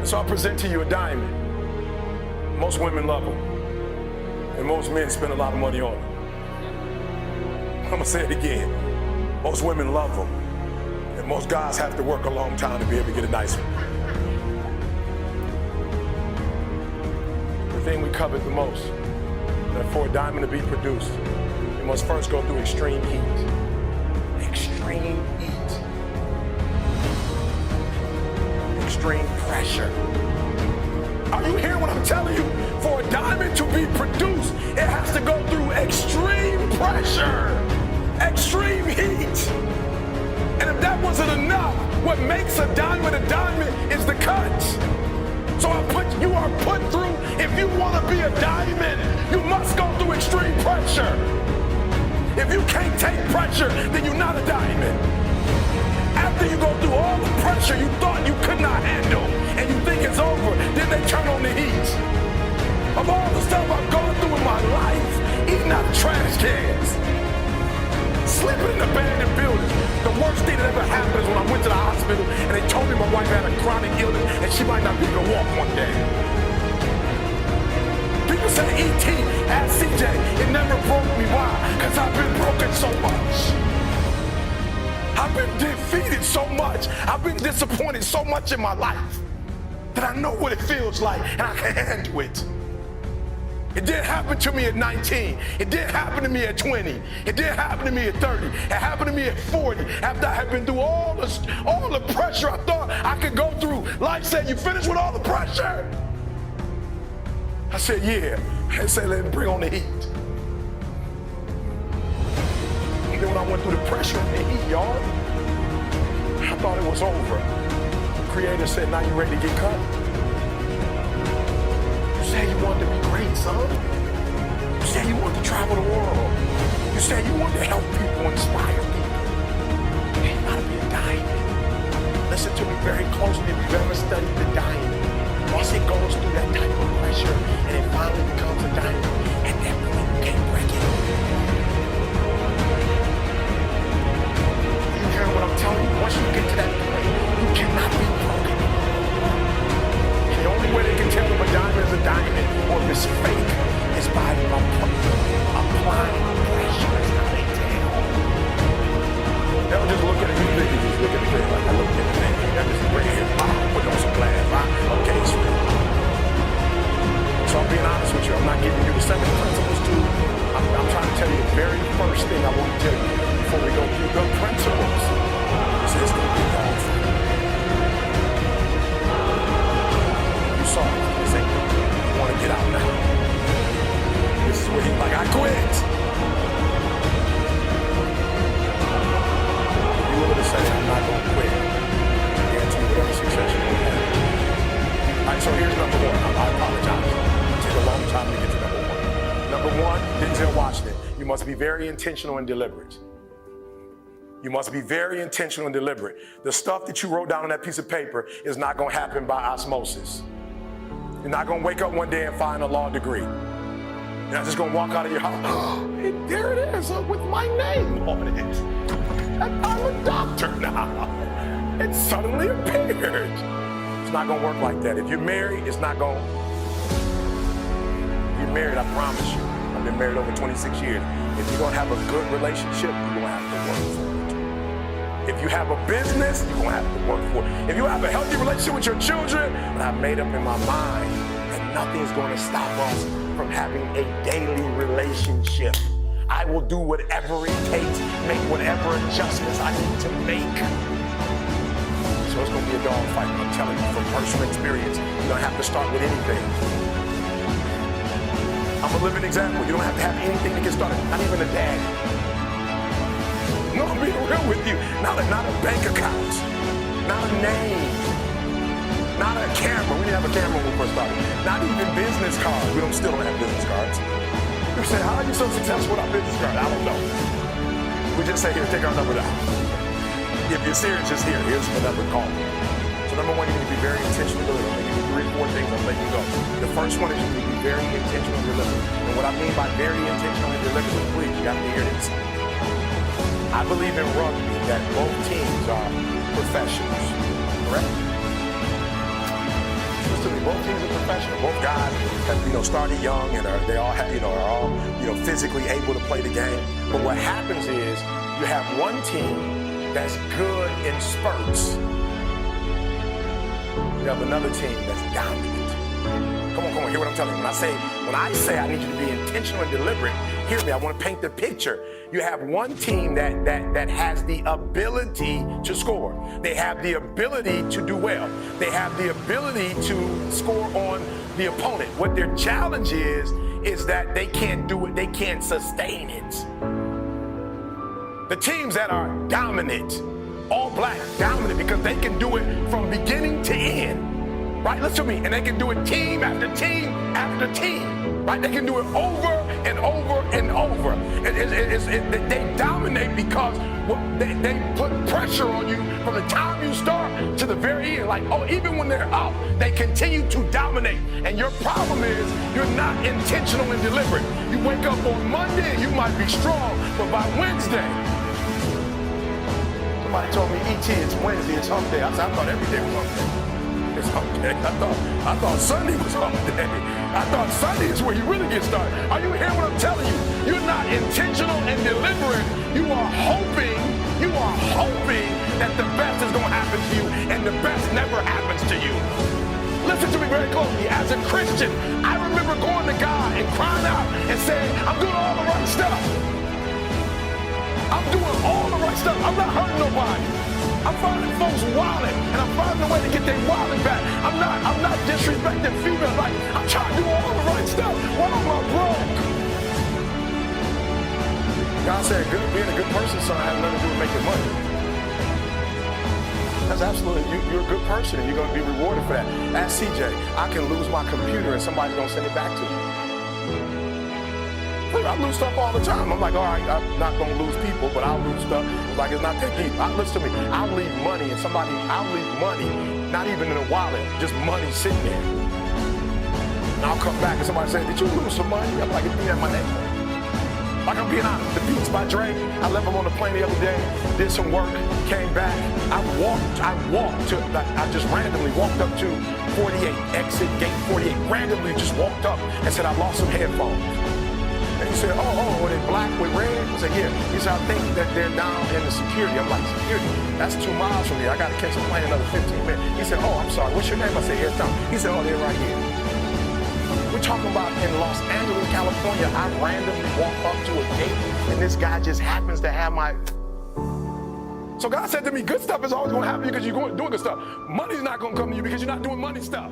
So I present to you a diamond. Most women love them, and most men spend a lot of money on them. I'm gonna say it again. Most women love them, and most guys have to work a long time to be able to get a nice one. The thing we covet the most, that for a diamond to be produced, it must first go through extreme heat. Extreme heat. Extreme pressure. Are you hearing what I'm telling you? For a diamond to be produced, it has to go through extreme pressure, extreme heat. And if that wasn't enough, what makes a diamond is the cut. So you are put through, if you want to be a diamond, you must go through extreme pressure. If you can't take pressure, then you're not a diamond. After you go through all the pressure you thought you could not handle, and you think it's over, then they turn on the heat. Of all the stuff I've gone through in my life, eating out of trash cans, sleeping in abandoned buildings, the worst thing that ever happened is when I went to the hospital and they told me my wife had a chronic illness and she might not be able to walk one day. People say, E.T., ask CJ, it never broke me. Why? Because I've been broken so much. I've been defeated so much. I've been disappointed so much in my life that I know what it feels like and I can handle it. It didn't happen to me at 19. It didn't happen to me at 20. It didn't happen to me at 30. It happened to me at 40 after I had been through all the pressure I thought I could go through. Life said, you finished with all the pressure? I said, yeah. I said, let me bring on the heat. And then when I went through the pressure and the heat, y'all, I thought it was over. The Creator said, now you ready to get cut? You said you wanted to be great, son. You said you wanted to travel the world. You said you wanted to help people, inspire people. You gotta be a diamond. Listen to me very closely if you've ever studied the diamond. Once it goes through that type of pressure and it finally becomes a diamond, at that point you can't break it. You hear what I'm telling you? Once you get to that point, you cannot be broken. And the only way they can tell if a diamond is a diamond or if it's fake is by applying pressure. It's not a tell. They'll just look at it. You just look at the thing like I look at the thing. That just bring it here. Put on some glass. Okay, it's real. So I'm being honest with you. I'm not giving you the 7 principles too. I'm trying to tell you the very first thing I want to tell you before we go through the principles. Is it's going to be long for you. You saw it. This ain't you want to get out now. This is where he's like, I quit. If you were to say, I'm not going to quit, I guarantee you whatever success you're going to have. All right, so here's number 1. I apologize. It took a long time to get to number 1. Number 1, Denzel Washington. You must be very intentional and deliberate. You must be very intentional and deliberate. The stuff that you wrote down on that piece of paper is not going to happen by osmosis. You're not going to wake up one day and find a law degree. You're not just going to walk out of your house. And there it is with my name on it. I'm a doctor now. It suddenly appeared. It's not going to work like that. If you're married, it's not going to. If you're married, I promise you. I've been married over 26 years. If you're going to have a good relationship, you're going to have to work for it. If you have a business, you're going to have to work for it. If you have a healthy relationship with your children, but I've made up in my mind that nothing is going to stop us from having a daily relationship. I will do whatever it takes, make whatever adjustments I need to make. So it's going to be a dog fight, I'm telling you from personal experience. You don't have to start with anything. I'm a living example. You don't have to have anything to get started, not even a dad. No, I'm being real with you. Not a bank account, not a name, not a camera. We didn't have a camera when we first started. Not even business cards. We still don't have business cards. You say, how are you so successful without business cards? I don't know. We just say, here, take our number down. If you're serious, just here. Here's the number, call me. So number 1, you need to be very intentional and deliberate. I'm going to give you 3 or 4 things. I'll let you go. The first one is you need to be very intentional and deliberate. And what I mean by very intentional and deliberate, please, you got to hear this. I believe in rugby that both teams are professionals, correct? both teams are professional. Both guys have, started young and they all have, are all, physically able to play the game. But what happens is you have one team that's good in spurts. You have another team that's dominant. Come on, hear what I'm telling you. When I say I need you to be intentional and deliberate, hear me, I want to paint the picture. You have one team that has the ability to score. They have the ability to do well. They have the ability to score on the opponent. What their challenge is that they can't do it, they can't sustain it. The teams that are dominant, all black, dominant, because they can do it from beginning to end. Right, listen to me, and they can do it team after team after team, right? They can do it over and over and over. They dominate because they put pressure on you from the time you start to the very end. Like, even when they're up, they continue to dominate. And your problem is you're not intentional and deliberate. You wake up on Monday and you might be strong, but by Wednesday, somebody told me, E.T., it's Wednesday, it's hump day. I said, I thought every day was hump day. It's hump day. I thought Sunday was hump day. I thought Sunday is where you really get started. Are you hearing what I'm telling you? You're not intentional and deliberate. You are hoping that the best is going to happen to you, and the best never happens to you. Listen to me very closely. As a Christian, I remember going to God and crying out and saying, I'm doing all the right stuff. I'm doing all the right stuff. I'm not hurting nobody. I'm finding folks wilding, and I'm finding a way to get their wilding back. I'm not disrespecting females. Like, I'm trying to do all the right stuff. Why am I broke? God said, being a good person, son, has nothing to do with making money. That's absolutely, you're a good person, and you're going to be rewarded for that. Ask CJ, I can lose my computer, and somebody's going to send it back to me. I lose stuff all the time. I'm like, all right, I'm not going to lose people, but I'll lose stuff. Like, it's not that deep. Listen to me. I'll leave money, and I'll leave money, not even in a wallet, just money sitting there. And I'll come back, and somebody says, did you lose some money? I'm like, it's me at my name. Like, I'm being honest. The Beats by Dre, I left him on the plane the other day, did some work, came back. I just randomly walked up to 48, exit gate 48, randomly just walked up and said, I lost some headphones. And he said, were they black with red? I said, yeah. He said, I think that they're down in the security. I'm like, security? That's 2 miles from here. I got to catch a plane another 15 minutes. He said, I'm sorry. What's your name? I said, Air Tom. He said, they're right here. We're talking about in Los Angeles, California. I randomly walked up to a gate, and this guy just happens to have my... So God said to me, good stuff is always going to happen because you're doing good stuff. Money's not going to come to you because you're not doing money stuff.